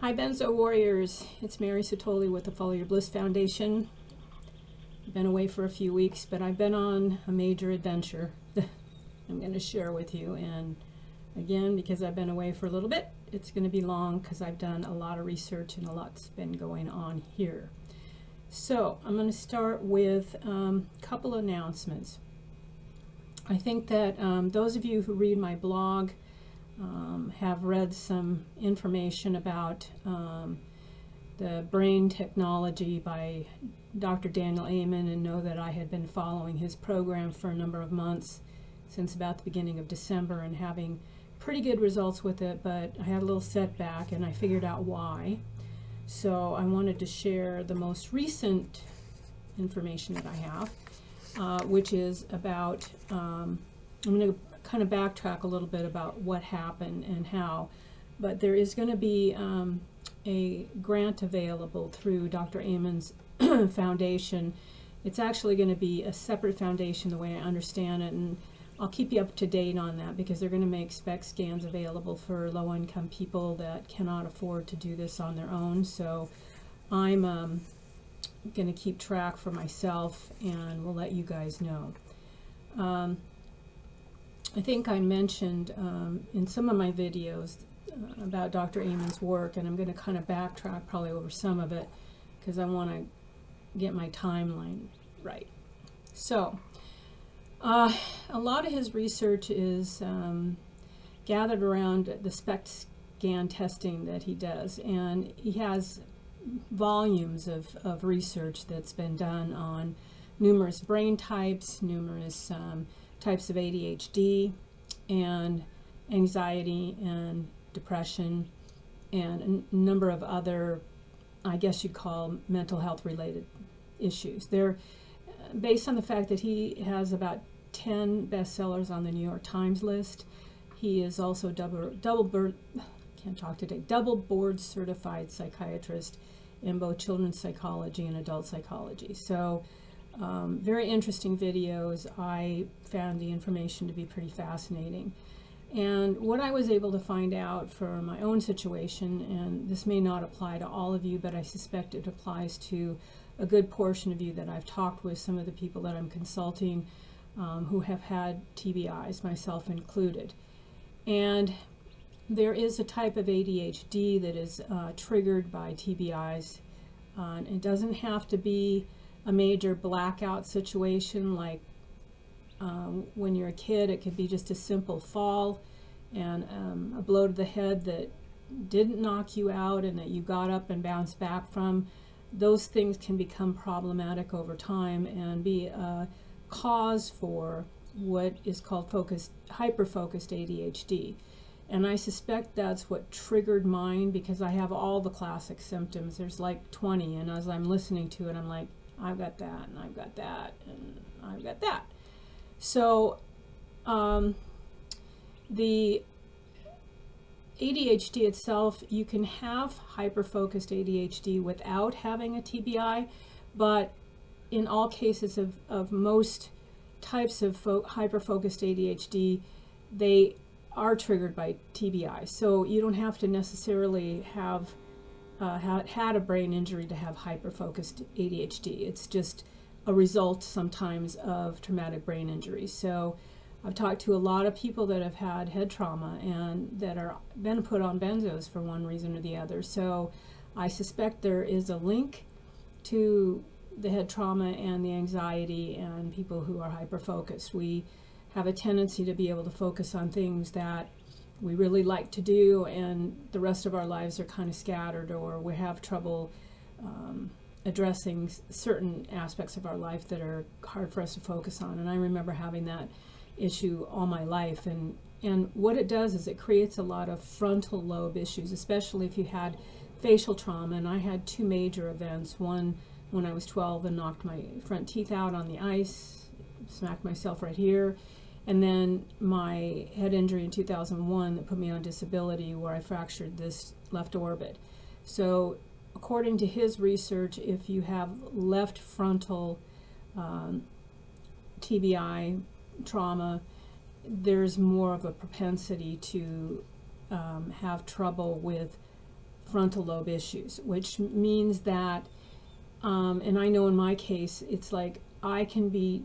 Hi Benzo Warriors, it's Mary Sotoli with the Follow Your Bliss Foundation. I've been away for a few weeks, but I've been on a major adventure that I'm going to share with you. And again, because I've been away for a little bit, it's going to be long because I've done a lot of research and a lot's been going on here. So I'm going to start with a couple of announcements. I think that those of you who read my blog have read some information about the brain technology by Dr. Daniel Amen, and know that I had been following his program for a number of months, since about the beginning of December, and having pretty good results with it, but I had a little setback and I figured out why. So I wanted to share the most recent information that I have, which is about, I'm going to kind of backtrack a little bit about what happened and how, but there is going to be a grant available through Dr. Amen's foundation. It's actually going to be a separate foundation the way I understand it, and I'll keep you up to date on that because they're going to make SPECT scans available for low-income people that cannot afford to do this on their own. So I'm going to keep track for myself and we'll let you guys know. I think I mentioned in some of my videos about Dr. Amen's work, and I'm going to kind of backtrack probably over some of it because I want to get my timeline right. So a lot of his research is gathered around the SPECT scan testing that he does, and he has volumes of research that's been done on numerous brain types, numerous types of ADHD and anxiety and depression, and a number of other, I guess you'd call, mental health related issues. They're based on the fact that he has about 10 bestsellers on the New York Times list. He is also double board certified psychiatrist in both children's psychology and adult psychology. So very interesting videos. I found the information to be pretty fascinating. And what I was able to find out for my own situation, and this may not apply to all of you, but I suspect it applies to a good portion of you that I've talked with, some of the people that I'm consulting who have had TBIs, myself included. And there is a type of ADHD that is triggered by TBIs. It doesn't have to be a major blackout situation like when you're a kid. It could be just a simple fall and a blow to the head that didn't knock you out and that you got up and bounced back from. Those things can become problematic over time and be a cause for what is called hyper-focused ADHD. And I suspect that's what triggered mine, because I have all the classic symptoms. There's like 20, and as I'm listening to it, I'm like, I've got that, and I've got that, and I've got that. So the ADHD itself, you can have hyper-focused ADHD without having a TBI, but in all cases of most types of hyper-focused ADHD, they are triggered by TBI. So you don't have to necessarily have had a brain injury to have hyper-focused ADHD. It's just a result sometimes of traumatic brain injury. So I've talked to a lot of people that have had head trauma and that are been put on benzos for one reason or the other. So I suspect there is a link to the head trauma and the anxiety and people who are hyper-focused. We have a tendency to be able to focus on things that we really like to do, and the rest of our lives are kind of scattered, or we have trouble addressing certain aspects of our life that are hard for us to focus on. And I remember having that issue all my life, and what it does is it creates a lot of frontal lobe issues, especially if you had facial trauma. And I had two major events, one when I was 12 and knocked my front teeth out on the ice, smacked myself right here, and then my head injury in 2001 that put me on disability where I fractured this left orbit. So according to his research, if you have left frontal TBI trauma, there's more of a propensity to have trouble with frontal lobe issues, which means that, and I know in my case, it's like I can be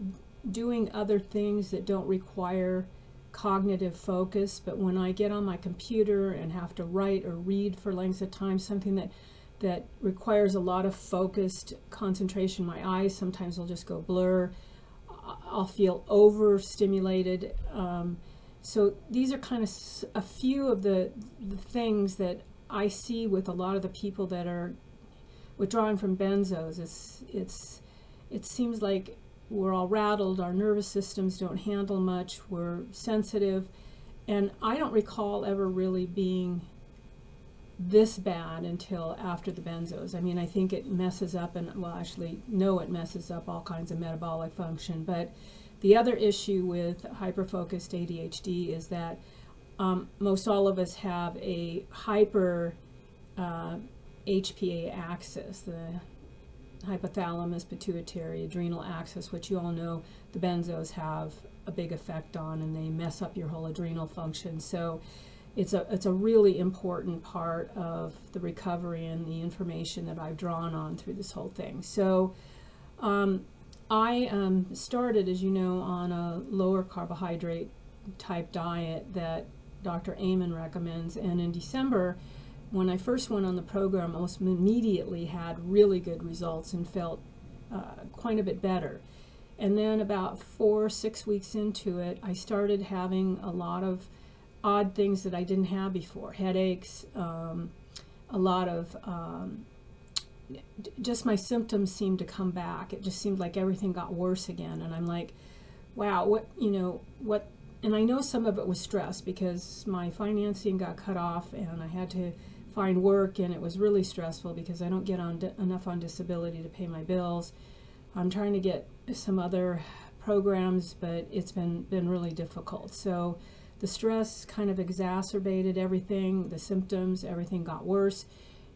doing other things that don't require cognitive focus, but when I get on my computer and have to write or read for lengths of time, something that requires a lot of focused concentration, my eyes sometimes will just go blur. I'll feel overstimulated. So these are kind of a few of the things that I see with a lot of the people that are withdrawing from benzos. It seems like we're all rattled, our nervous systems don't handle much, we're sensitive, and I don't recall ever really being this bad until after the benzos. I mean, I think it messes up, and well, actually, no, it messes up all kinds of metabolic function. But the other issue with hyperfocused ADHD is that most all of us have a hyper HPA axis, the hypothalamus, pituitary, adrenal axis, which you all know the benzos have a big effect on, and they mess up your whole adrenal function. So it's a really important part of the recovery and the information that I've drawn on through this whole thing. So I started, as you know, on a lower carbohydrate type diet that Dr. Amen recommends, and in December, when I first went on the program, I almost immediately had really good results and felt quite a bit better. And then about 4 or 6 weeks into it, I started having a lot of odd things that I didn't have before. Headaches, a lot of, just my symptoms seemed to come back. It just seemed like everything got worse again. And I'm like, wow, what, and I know some of it was stress because my financing got cut off and I had to find work, and it was really stressful because I don't get enough on disability to pay my bills. I'm trying to get some other programs, but it's been really difficult. So the stress kind of exacerbated everything, the symptoms, everything got worse,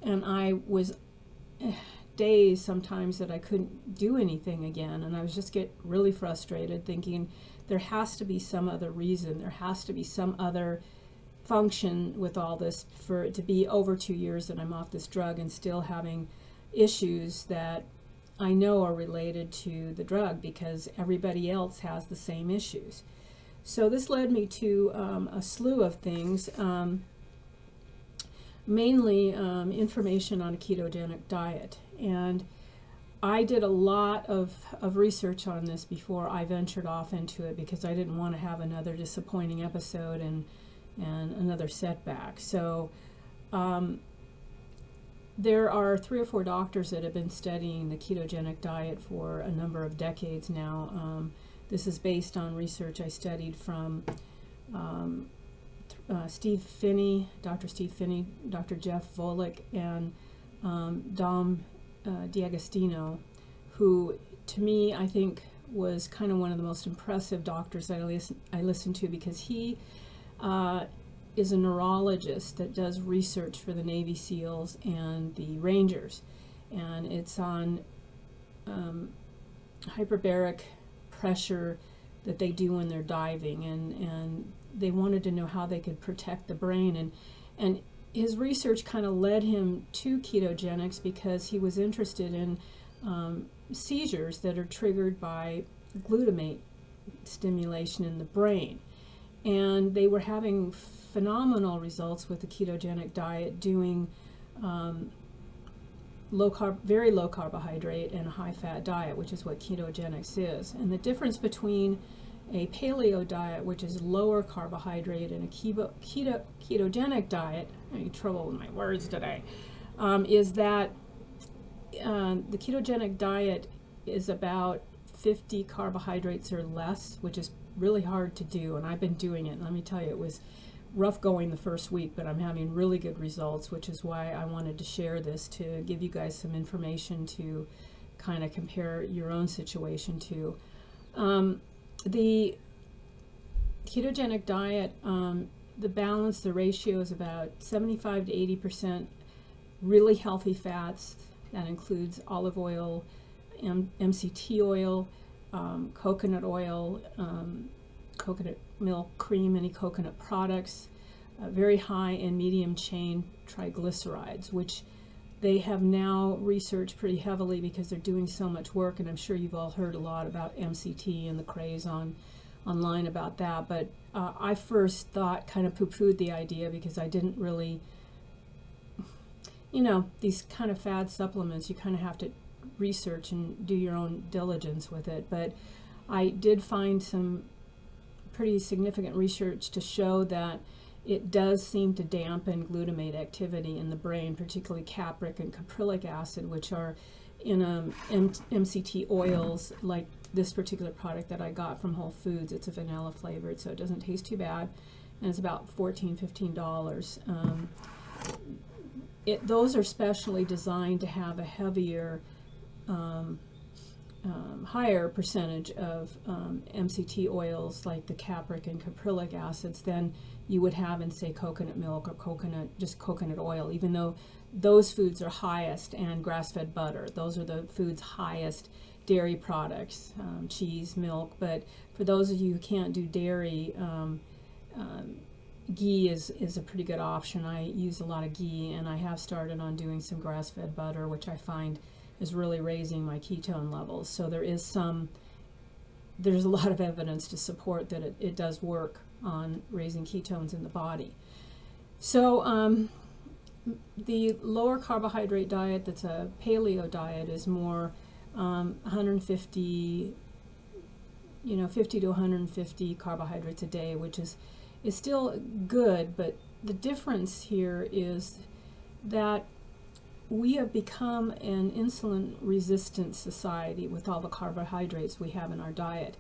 and I was days sometimes that I couldn't do anything again, and I was just get really frustrated thinking there has to be some other reason, there has to be some other function with all this for it to be over 2 years that I'm off this drug and still having issues that I know are related to the drug because everybody else has the same issues. So this led me to a slew of things, mainly information on a ketogenic diet. And I did a lot of research on this before I ventured off into it because I didn't want to have another disappointing episode and another setback. So there are 3 or 4 doctors that have been studying the ketogenic diet for a number of decades now. This is based on research I studied from Steve Finney, Dr. Steve Finney, Dr. Jeff Volek, and Dom D'Agostino, who to me I think was kind of one of the most impressive doctors I listened to because he is a neurologist that does research for the Navy SEALs and the Rangers, and it's on hyperbaric pressure that they do when they're diving, and they wanted to know how they could protect the brain, and his research kind of led him to ketogenics because he was interested in seizures that are triggered by glutamate stimulation in the brain. And they were having phenomenal results with the ketogenic diet, doing very low carbohydrate and a high fat diet, which is what ketogenics is. And the difference between a paleo diet, which is lower carbohydrate, and a ketogenic diet, I'm having trouble with my words today, is that the ketogenic diet is about 50 carbohydrates or less, which is really hard to do, and I've been doing it. And let me tell you, it was rough going the first week, but I'm having really good results, which is why I wanted to share this to give you guys some information to kind of compare your own situation to. The ketogenic diet, the balance, the ratio is about 75 to 80% really healthy fats. That includes olive oil, MCT oil, coconut oil, coconut milk, cream, any coconut products, very high in medium chain triglycerides, which they have now researched pretty heavily because they're doing so much work, and I'm sure you've all heard a lot about MCT and the craze online about that. But I first thought, kind of poo-pooed the idea because I didn't really, these kind of fad supplements, you kind of have to research and do your own diligence with it. But I did find some pretty significant research to show that it does seem to dampen glutamate activity in the brain, particularly capric and caprylic acid, which are in MCT oils, like this particular product that I got from Whole Foods. It's a vanilla flavored, so it doesn't taste too bad, and it's about $14–15. Those are specially designed to have a heavier, higher percentage of MCT oils, like the capric and caprylic acids, than you would have in, say, coconut milk or coconut oil, even though those foods are highest, and grass-fed butter. Those are the food's highest dairy products, cheese, milk. But for those of you who can't do dairy, ghee is a pretty good option. I use a lot of ghee, and I have started on doing some grass-fed butter, which I find is really raising my ketone levels. So there's a lot of evidence to support that it does work on raising ketones in the body. So the lower carbohydrate diet, that's a paleo diet, is more 50 to 150 carbohydrates a day, which is still good, but the difference here is that we have become an insulin resistant society with all the carbohydrates we have in our diet.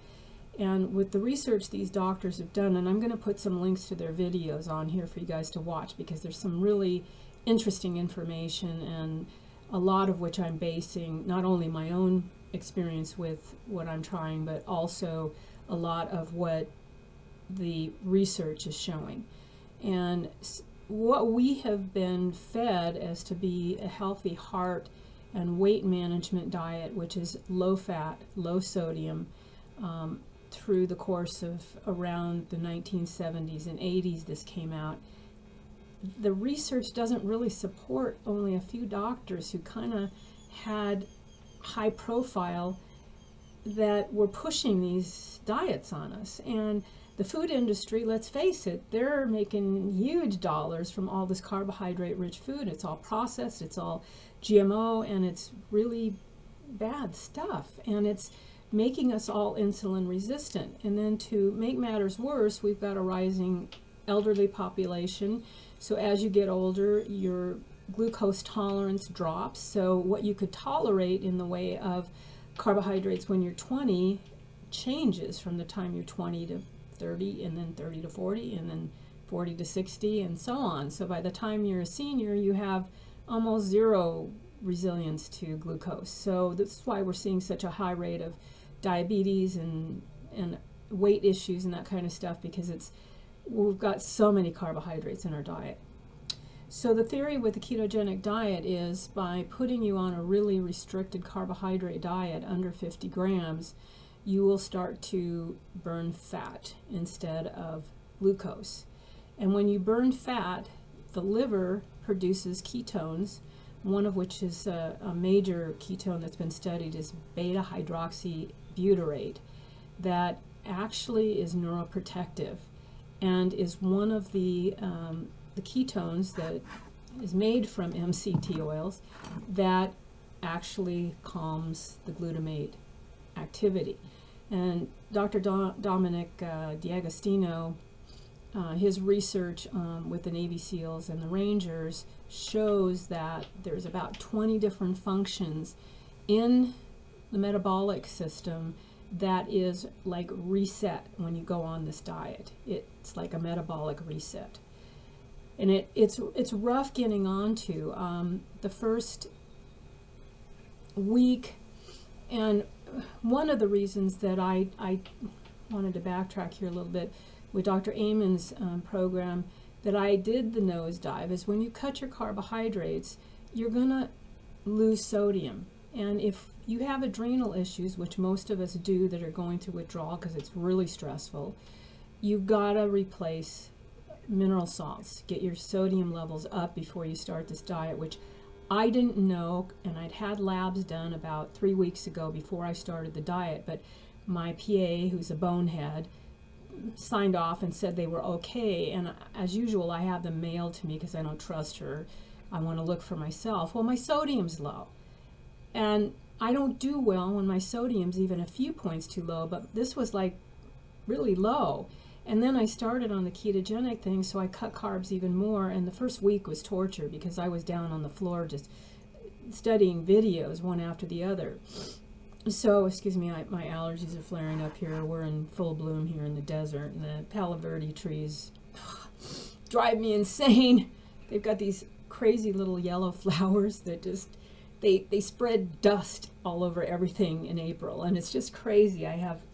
And with the research these doctors have done, and I'm going to put some links to their videos on here for you guys to watch, because there's some really interesting information, and a lot of which I'm basing not only my own experience with what I'm trying, but also a lot of what the research is showing. And what we have been fed as to be a healthy heart and weight management diet, which is low fat, low sodium, through the course of around the 1970s and 80s this came out. The research doesn't really support only a few doctors who kind of had high profile that were pushing these diets on us. And the food industry, let's face it, they're making huge dollars from all this carbohydrate-rich food. It's all processed, it's all GMO, and it's really bad stuff. And it's making us all insulin resistant. And then to make matters worse, we've got a rising elderly population. So as you get older, your glucose tolerance drops. So what you could tolerate in the way of carbohydrates when you're 20 changes from the time you're 20 to 30, and then 30 to 40, and then 40 to 60, and so on. So by the time you're a senior, you have almost zero resilience to glucose. So this is why we're seeing such a high rate of diabetes and weight issues and that kind of stuff, because we've got so many carbohydrates in our diet. So the theory with the ketogenic diet is, by putting you on a really restricted carbohydrate diet under 50 grams, you will start to burn fat instead of glucose. And when you burn fat, the liver produces ketones, one of which is a major ketone that's been studied is beta-hydroxybutyrate, that actually is neuroprotective and is one of the ketones that is made from MCT oils that actually calms the glutamate activity. And Dr. Dominic D'Agostino, his research with the Navy SEALs and the Rangers shows that there's about 20 different functions in the metabolic system that is like reset when you go on this diet. It's like a metabolic reset. And it's rough getting onto the first week. And one of the reasons that I wanted to backtrack here a little bit with Dr. Amen's program, that I did the nosedive, is when you cut your carbohydrates, you're going to lose sodium. And if you have adrenal issues, which most of us do that are going through withdrawal because it's really stressful, you've got to replace mineral salts. Get your sodium levels up before you start this diet, which I didn't know, and I'd had labs done about 3 weeks ago before I started the diet, but my PA, who's a bonehead, signed off and said they were okay, and as usual I have them mailed to me because I don't trust her. I want to look for myself. Well, my sodium's low, and I don't do well when my sodium's even a few points too low, but this was like really low. And then I started on the ketogenic thing, so I cut carbs even more, and the first week was torture because I was down on the floor just studying videos one after the other. So, excuse me, my allergies are flaring up here. We're in full bloom here in the desert, and the Palo Verde trees drive me insane. They've got these crazy little yellow flowers that just, they spread dust all over everything in April, and it's just crazy.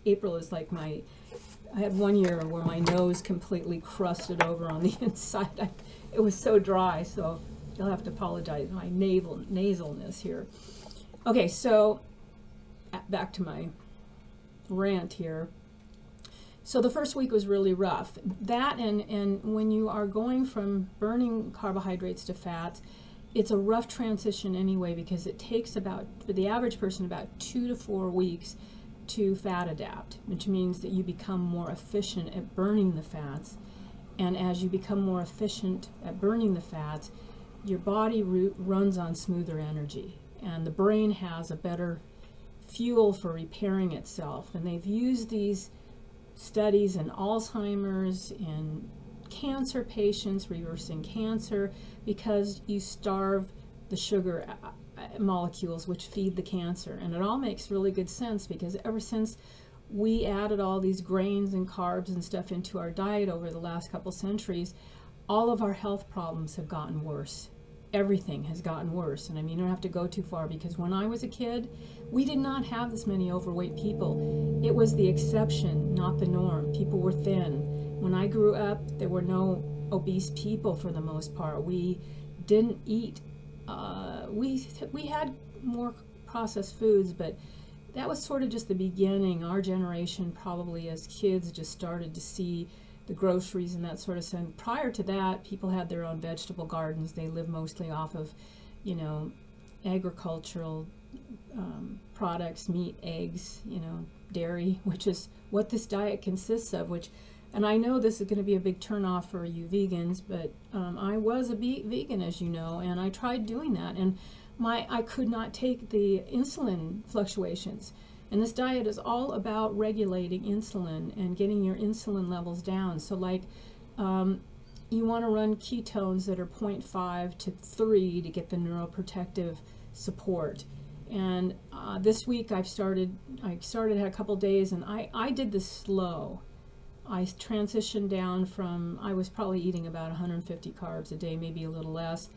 April is like I had one year where my nose completely crusted over on the inside. It was so dry, so you'll have to apologize my nasalness here. Okay, so back to my rant here. So the first week was really rough. That and when you are going from burning carbohydrates to fats, it's a rough transition anyway, because it takes about, for the average person, about 2 to 4 weeks to fat adapt, which means that you become more efficient at burning the fats. And as you become more efficient at burning the fats, your body runs on smoother energy, and the brain has a better fuel for repairing itself. And they've used these studies in Alzheimer's, in cancer patients, reversing cancer, because you starve the sugar molecules which feed the cancer. And it all makes really good sense, because ever since we added all these grains and carbs and stuff into our diet over the last couple centuries, all of our health problems have gotten worse. Everything has gotten worse. And I mean, you don't have to go too far, because when I was a kid, we did not have this many overweight people. It was the exception, not the norm. People were thin. When I grew up, there were no obese people for the most part. We didn't eat we had more processed foods, but that was sort of just the beginning. Our generation probably as kids just started to see the groceries and that sort of thing. Prior to that, people had their own vegetable gardens. They lived mostly off of, agricultural products, meat, eggs, dairy, which is what this diet consists of, and I know this is going to be a big turnoff for you vegans, but I was a vegan, as you know, and I tried doing that, and I could not take the insulin fluctuations. And this diet is all about regulating insulin and getting your insulin levels down. So like you want to run ketones that are 0.5 to 3 to get the neuroprotective support. And this week I started had a couple days, and I did this slow. I transitioned down from, I was probably eating about 150 carbs a day, maybe a little less,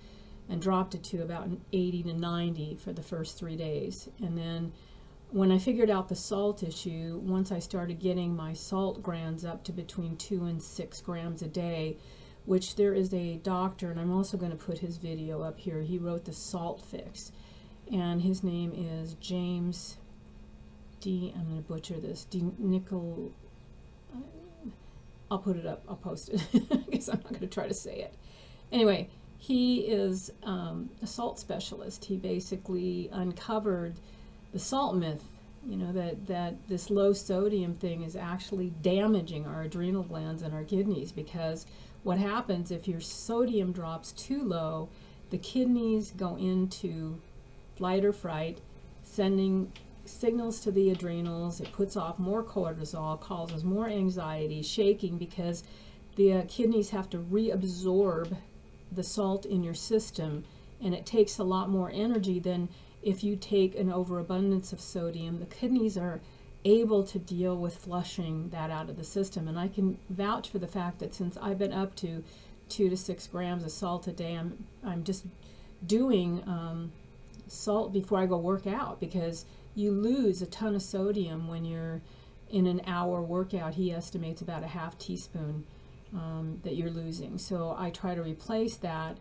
and dropped it to about 80 to 90 for the first 3 days. And then when I figured out the salt issue, once I started getting my salt grams up to between 2 and 6 grams a day, which there is a doctor, and I'm also going to put his video up here. He wrote the Salt Fix, and his name is James I'm going to butcher this, Nickel. I'll put it up, I'll post it, because I'm not going to try to say it. Anyway, he is a salt specialist. He basically uncovered the salt myth, that this low sodium thing is actually damaging our adrenal glands and our kidneys, because what happens if your sodium drops too low, the kidneys go into flight or fright, sending signals to the adrenals. It puts off more cortisol, causes more anxiety, shaking, because the kidneys have to reabsorb the salt in your system, and it takes a lot more energy than if you take an overabundance of sodium. The kidneys are able to deal with flushing that out of the system, and I can vouch for the fact that since I've been up to 2 to 6 grams of salt a day, I'm just doing salt before I go work out, because you lose a ton of sodium when you're in an hour workout. He estimates about a half teaspoon that you're losing. So I try to replace that,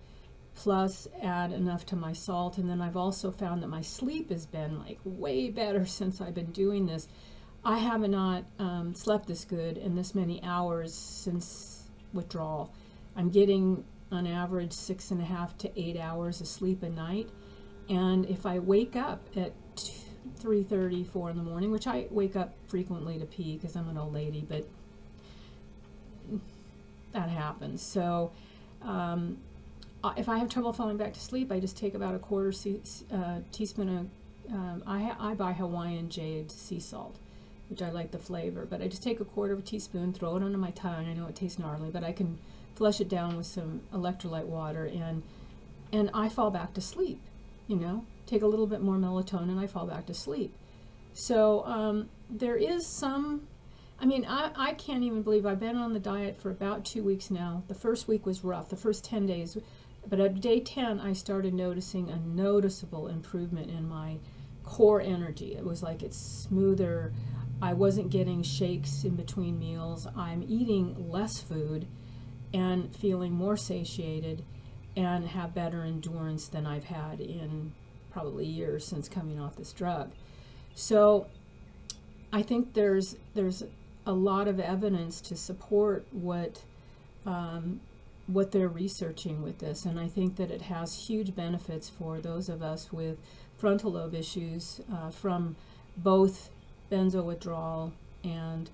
plus add enough to my salt. And then I've also found that my sleep has been like way better since I've been doing this. I have not slept this good in this many hours since withdrawal. I'm getting on average 6.5 to 8 hours of sleep a night. And if I wake up at 3:30, 4 in the morning, which I wake up frequently to pee because I'm an old lady, but that happens. So if I have trouble falling back to sleep, I just take about a quarter teaspoon of, I buy Hawaiian jade sea salt, which I like the flavor, but I just take a quarter of a teaspoon, throw it under my tongue. I know it tastes gnarly, but I can flush it down with some electrolyte water, and I fall back to sleep, take a little bit more melatonin, I fall back to sleep. So there is some, I can't even believe I've been on the diet for about 2 weeks now. The first week was rough, the first 10 days, but at day 10, I started noticing a noticeable improvement in my core energy. It was like it's smoother. I wasn't getting shakes in between meals. I'm eating less food and feeling more satiated and have better endurance than I've had in probably years since coming off this drug. So I think there's a lot of evidence to support what they're researching with this, and I think that it has huge benefits for those of us with frontal lobe issues from both benzo withdrawal and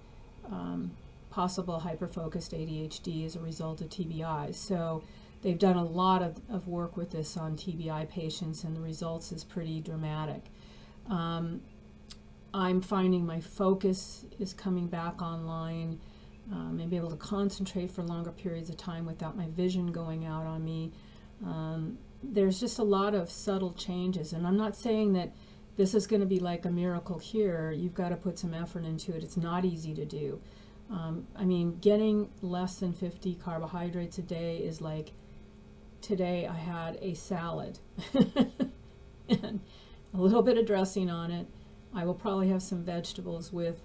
possible hyperfocused ADHD as a result of TBI. So they've done a lot of work with this on TBI patients, and the results is pretty dramatic. I'm finding my focus is coming back online. I'm able to concentrate for longer periods of time without my vision going out on me. There's just a lot of subtle changes, and I'm not saying that this is going to be like a miracle cure. You've got to put some effort into it. It's not easy to do. Getting less than 50 carbohydrates a day is like, today I had a salad and a little bit of dressing on it. I will probably have some vegetables with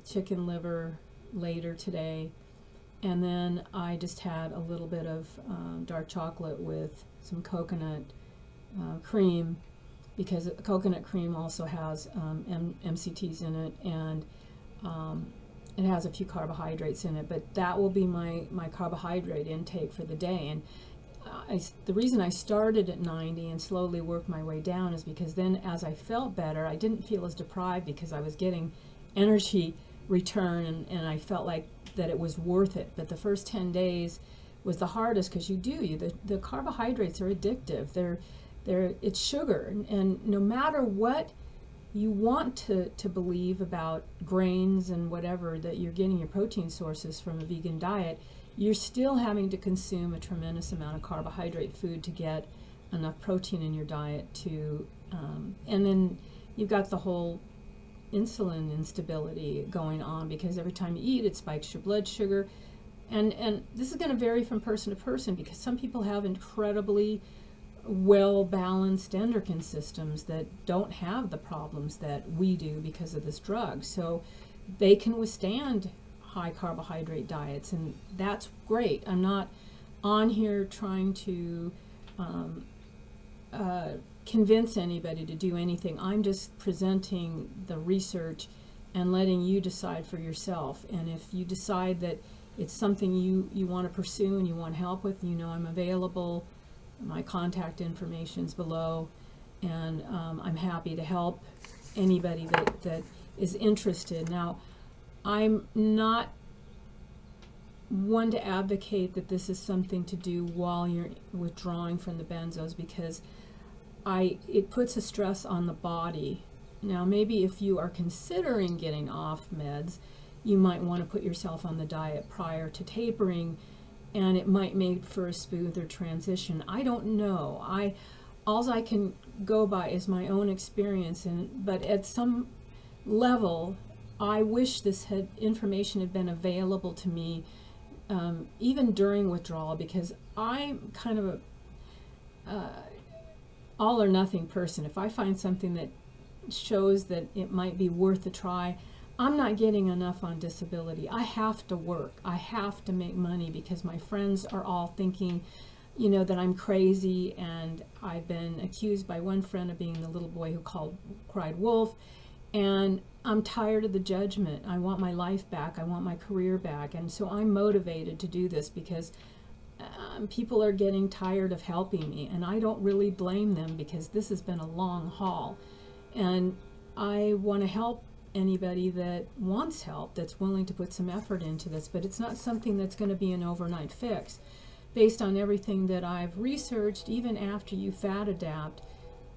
chicken liver later today. And then I just had a little bit of dark chocolate with some coconut cream, because coconut cream also has MCTs in it, and it has a few carbohydrates in it. But that will be my carbohydrate intake for the day. And the reason I started at 90 and slowly worked my way down is because then as I felt better, I didn't feel as deprived because I was getting energy return, and I felt like that it was worth it. But the first 10 days was the hardest, because the carbohydrates are addictive. It's sugar, and no matter what you want to believe about grains and whatever, that you're getting your protein sources from a vegan diet, you're still having to consume a tremendous amount of carbohydrate food to get enough protein in your diet to, and then you've got the whole insulin instability going on, because every time you eat, it spikes your blood sugar. And this is going to vary from person to person, because some people have incredibly well-balanced endocrine systems that don't have the problems that we do because of this drug. So they can withstand high carbohydrate diets, and that's great. I'm not on here trying to convince anybody to do anything. I'm just presenting the research and letting you decide for yourself. And if you decide that it's something you want to pursue and you want help with, I'm available. My contact information's below, and I'm happy to help anybody that is interested. Now, I'm not one to advocate that this is something to do while you're withdrawing from the benzos, because it puts a stress on the body. Now, maybe if you are considering getting off meds, you might want to put yourself on the diet prior to tapering, and it might make for a smoother transition. I don't know. All I can go by is my own experience, but at some level, I wish this information had been available to me even during withdrawal, because I'm kind of a all or nothing person. If I find something that shows that it might be worth a try, I'm not getting enough on disability. I have to work. I have to make money, because my friends are all thinking, that I'm crazy. And I've been accused by one friend of being the little boy who cried wolf. And I'm tired of the judgment. I want my life back. I want my career back. And so I'm motivated to do this because people are getting tired of helping me. And I don't really blame them because this has been a long haul. And I want to help anybody that wants help, that's willing to put some effort into this. But it's not something that's going to be an overnight fix. Based on everything that I've researched, even after you fat adapt,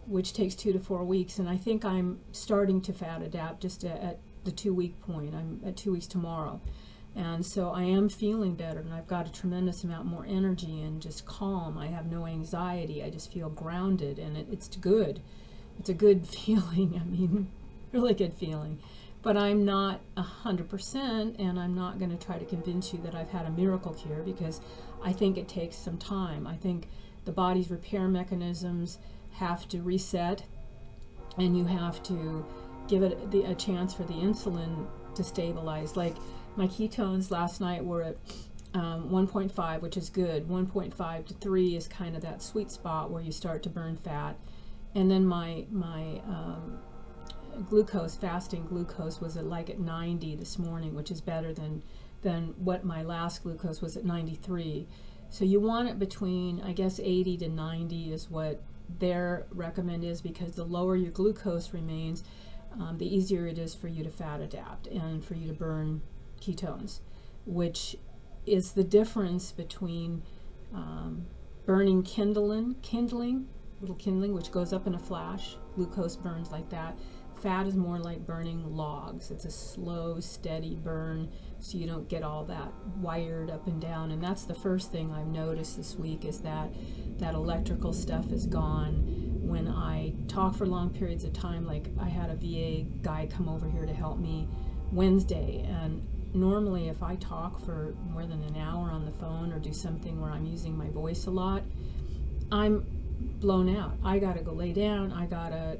which takes 2 to 4 weeks, and I think I'm starting to fat adapt just at the 2-week point. I'm at 2 weeks tomorrow. And so I am feeling better, and I've got a tremendous amount more energy and just calm. I have no anxiety. I just feel grounded, and it's good. It's a good feeling. I mean, really good feeling. But I'm not 100%, and I'm not going to try to convince you that I've had a miracle cure, because I think it takes some time. I think the body's repair mechanisms have to reset, and you have to give it a chance for the insulin to stabilize. Like my ketones last night were at 1.5, which is good. 1.5 to 3 is kind of that sweet spot where you start to burn fat. And then my glucose, fasting glucose, was at 90 this morning, which is better than what my last glucose was at 93. So you want it between, I guess, 80 to 90 is what their recommend is, because the lower your glucose remains, the easier it is for you to fat adapt and for you to burn ketones, which is the difference between burning kindling, which goes up in a flash. Glucose burns like that. Fat is more like burning logs. It's a slow, steady burn, so you don't get all that wired up and down. And that's the first thing I've noticed this week, is that electrical stuff is gone. When I talk for long periods of time, like I had a VA guy come over here to help me Wednesday, and normally if I talk for more than an hour on the phone or do something where I'm using my voice a lot, I'm blown out. I gotta go lay down. I gotta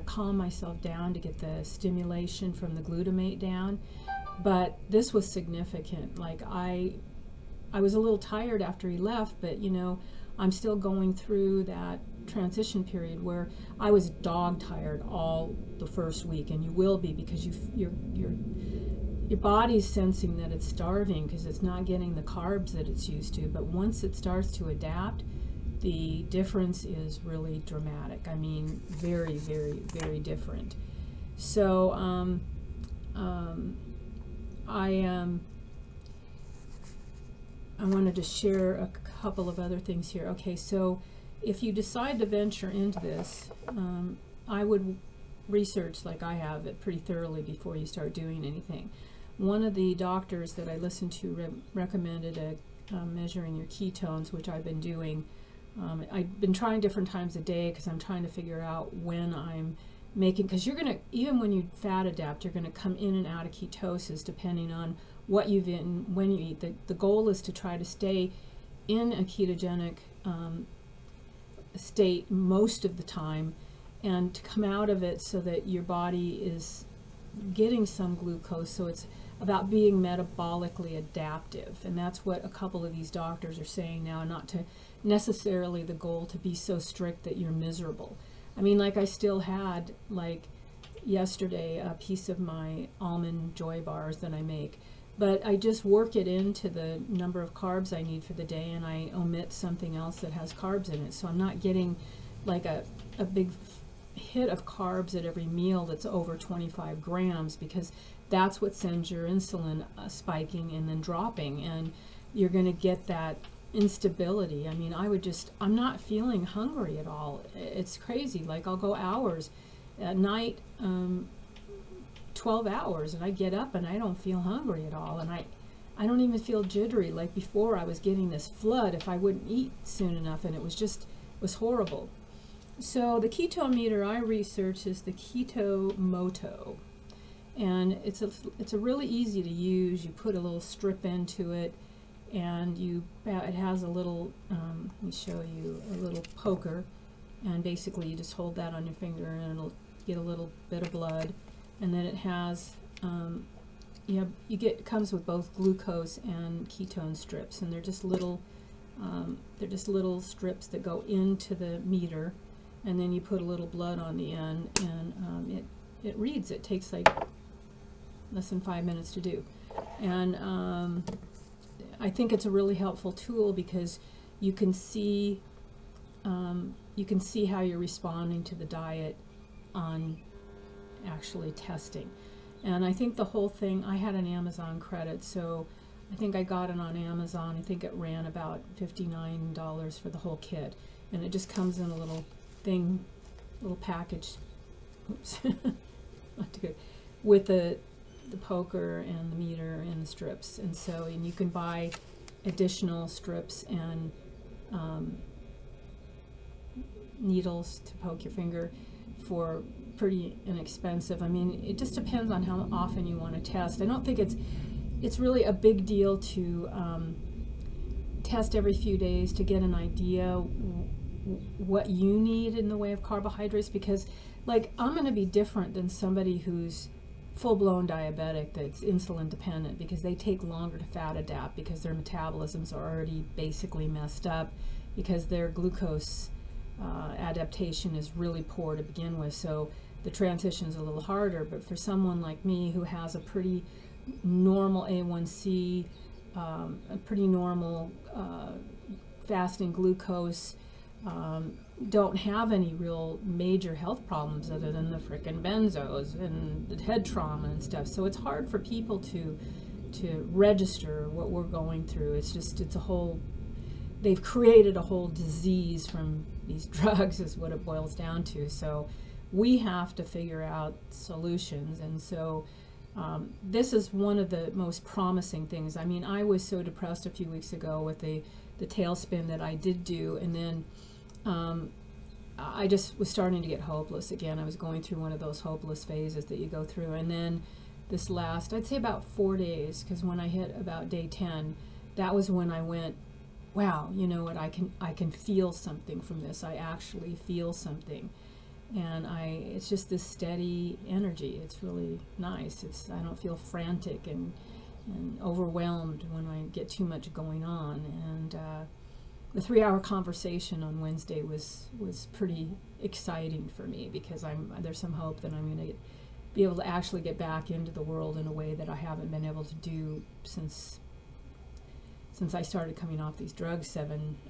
calm myself down to get the stimulation from the glutamate down. But this was significant. Like I was a little tired after he left, but I'm still going through that transition period where I was dog tired all the first week, and you will be, because your body's sensing that it's starving because it's not getting the carbs that it's used to. But once it starts to adapt, the difference is really dramatic. I mean, very, very, very different. So I wanted to share a couple of other things here. Okay, so if you decide to venture into this, I would research, like I have, it pretty thoroughly before you start doing anything. One of the doctors that I listened to recommended measuring your ketones, which I've been doing. I've been trying different times a day because I'm trying to figure out when I'm making, because you're going to, even when you fat adapt, you're going to come in and out of ketosis depending on what you've eaten, when you eat. The goal is to try to stay in a ketogenic state most of the time, and to come out of it so that your body is getting some glucose. So it's about being metabolically adaptive, and that's what a couple of these doctors are saying now, not to necessarily the goal to be so strict that you're miserable. I mean, like I still had, like yesterday, a piece of my almond joy bars that I make, but I just work it into the number of carbs I need for the day, and I omit something else that has carbs in it. So I'm not getting like a big hit of carbs at every meal that's over 25 grams, because that's what sends your insulin spiking and then dropping, and you're going to get that instability. I mean, I'm not feeling hungry at all. It's crazy. Like I'll go hours at night, 12 hours, and I get up and I don't feel hungry at all, and I don't even feel jittery. Like before, I was getting this flood if I wouldn't eat soon enough, and it was horrible. So the ketone meter I researched is the Keto Moto, and it's a really easy to use. You put a little strip into it, and it has a little, let me show you, a little poker, and basically you just hold that on your finger and it'll get a little bit of blood, and then it has, it comes with both glucose and ketone strips, and they're just little strips that go into the meter, and then you put a little blood on the end, and it reads. It takes like less than 5 minutes to do. And I think it's a really helpful tool because you can see how you're responding to the diet on actually testing. And I think the whole thing, I had an Amazon credit, so I think I got it on Amazon. I think it ran about $59 for the whole kit. And it just comes in a little thing, little package, oops, not too good, with the poker and the meter and the strips. And so, and you can buy additional strips and needles to poke your finger for pretty inexpensive. I mean, it just depends on how often you want to test. I don't think it's really a big deal to test every few days to get an idea what you need in the way of carbohydrates, because like I'm going to be different than somebody who's full-blown diabetic that's insulin dependent, because they take longer to fat adapt because their metabolisms are already basically messed up, because their glucose adaptation is really poor to begin with, so the transition is a little harder. But for someone like me who has a pretty normal A1C, a pretty normal fasting glucose, don't have any real major health problems other than the frickin' benzos and the head trauma and stuff. So it's hard for people to register what we're going through. It's a whole, they've created a whole disease from these drugs is what it boils down to. So we have to figure out solutions. And so this is one of the most promising things. I mean, I was so depressed a few weeks ago with the tailspin that I did do, and then I just was starting to get hopeless again. I was going through one of those hopeless phases that you go through. And then this last, I'd say about 4 days, because when I hit about day 10, that was when I went, wow, you know what, I can feel something from this. I actually feel something. And it's just this steady energy. It's really nice. I don't feel frantic and overwhelmed when I get too much going on. And the 3-hour conversation on Wednesday was pretty exciting for me, because there's some hope that I'm going to be able to actually get back into the world in a way that I haven't been able to do since I started coming off these drugs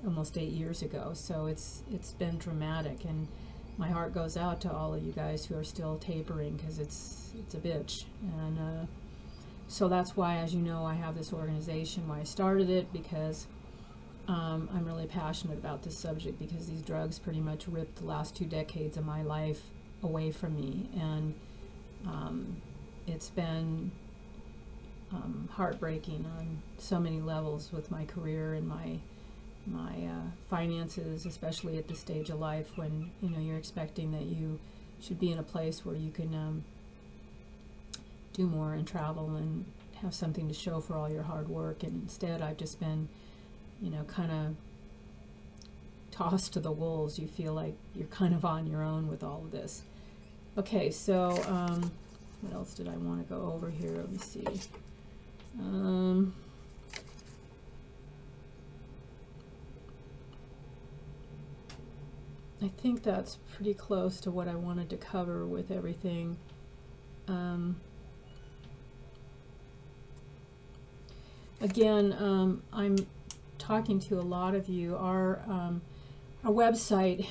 almost 8 years ago. So it's been dramatic, and my heart goes out to all of you guys who are still tapering, because it's a bitch. And so that's why, as you know, I have this organization, why I started it, because I'm really passionate about this subject, because these drugs pretty much ripped the last 2 decades of my life away from me. And it's been heartbreaking on so many levels with my career and my finances, especially at this stage of life when you're expecting that you should be in a place where you can do more and travel and have something to show for all your hard work. And instead I've just been kind of tossed to the wolves. You feel like you're kind of on your own with all of this. Okay, so what else did I want to go over here? Let me see. I think that's pretty close to what I wanted to cover with everything. Again, I'm talking to a lot of you. Our website,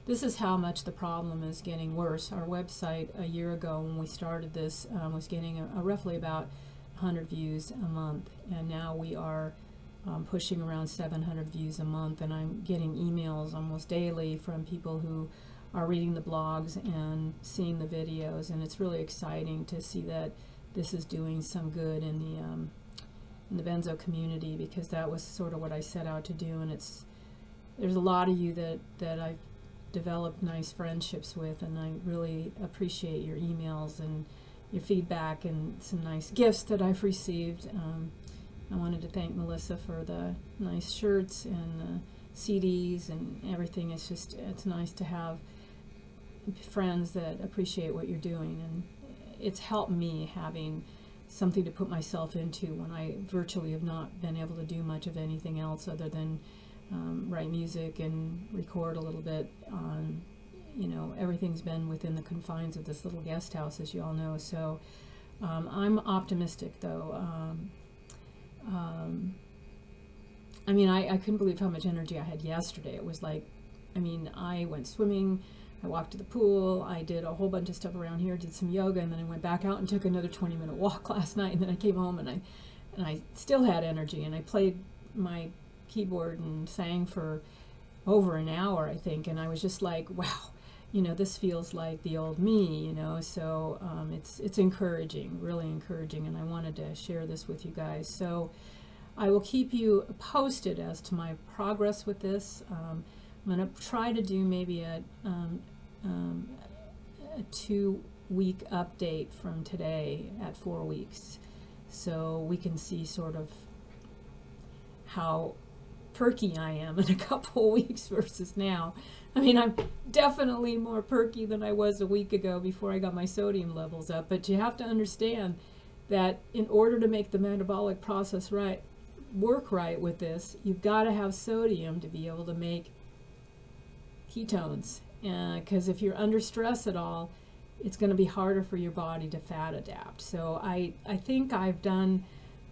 this is how much the problem is getting worse. Our website a year ago when we started this was getting roughly about 100 views a month, and now we are pushing around 700 views a month, and I'm getting emails almost daily from people who are reading the blogs and seeing the videos, and it's really exciting to see that this is doing some good in the benzo community, because that was sort of what I set out to do. And there's a lot of you that I've developed nice friendships with, and I really appreciate your emails and your feedback and some nice gifts that I've received. I wanted to thank Melissa for the nice shirts and the CDs and everything. It's nice to have friends that appreciate what you're doing, and it's helped me having something to put myself into when I virtually have not been able to do much of anything else other than write music and record a little bit on you know, everything's been within the confines of this little guest house, as you all know. So I'm optimistic, though. I mean, I couldn't believe how much energy I had yesterday. It was like, I mean, I went swimming, I walked to the pool, I did a whole bunch of stuff around here, did some yoga, and then I went back out and took another 20-minute walk last night, and then I came home and I still had energy, and I played my keyboard and sang for over an hour, I think, and I was just like, wow, you know, this feels like the old me, you know. So it's encouraging, really encouraging, and I wanted to share this with you guys. So I will keep you posted as to my progress with this. I'm going to try to do maybe a 2-week update from today at 4 weeks, so we can see sort of how perky I am in a couple of weeks versus now. I mean, I'm definitely more perky than I was a week ago before I got my sodium levels up, but you have to understand that in order to make the metabolic process work right with this, you've got to have sodium to be able to make ketones, because if you're under stress at all, it's going to be harder for your body to fat adapt. So I think I've done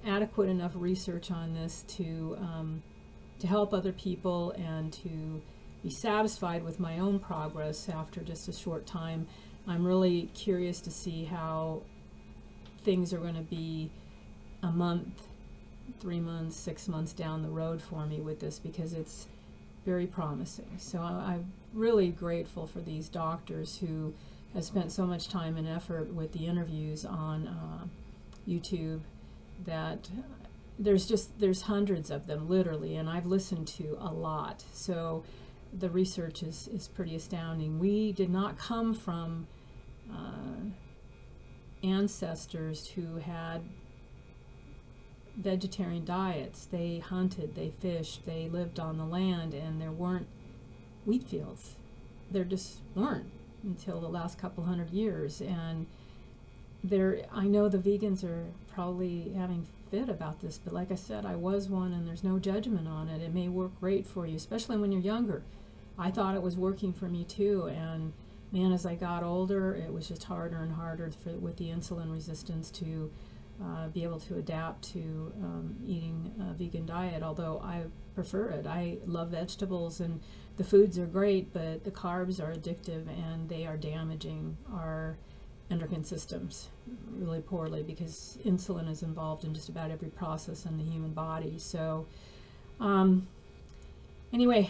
adequate enough research on this to help other people and to be satisfied with my own progress after just a short time. I'm really curious to see how things are going to be a month, 3 months, 6 months down the road for me with this, because it's very promising. So I'm really grateful for these doctors who have spent so much time and effort with the interviews on YouTube, that there's hundreds of them, literally, and I've listened to a lot. So the research is pretty astounding. We did not come from ancestors who had vegetarian diets. They hunted, they fished, they lived on the land, and there weren't wheat fields. There just weren't until the last couple hundred years. And I know the vegans are probably having fit about this, but like I said, I was one, and there's no judgment on it. It may work great for you, especially when you're younger. I thought it was working for me too, and man, as I got older, it was just harder and harder with the insulin resistance to be able to adapt to eating a vegan diet, although I prefer it. I love vegetables, and the foods are great, but the carbs are addictive, and they are damaging our endocrine systems really poorly, because insulin is involved in just about every process in the human body. So anyway,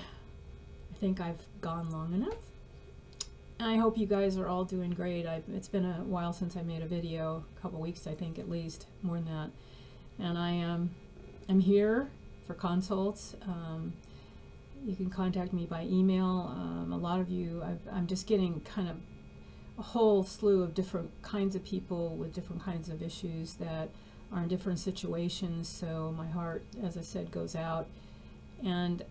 I think I've gone long enough. I hope you guys are all doing great. It's been a while since I made a video, a couple weeks I think, at least, more than that. And I'm here for consults. You can contact me by email. A lot of you, I'm just getting kind of a whole slew of different kinds of people with different kinds of issues that are in different situations. So my heart, as I said, goes out. And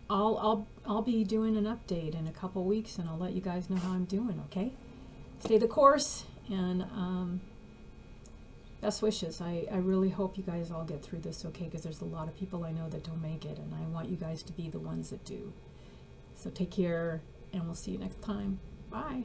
I'll be doing an update in a couple weeks, and I'll let you guys know how I'm doing, okay? Stay the course, and best wishes. I really hope you guys all get through this okay, because there's a lot of people I know that don't make it, and I want you guys to be the ones that do. So take care, and we'll see you next time. Bye.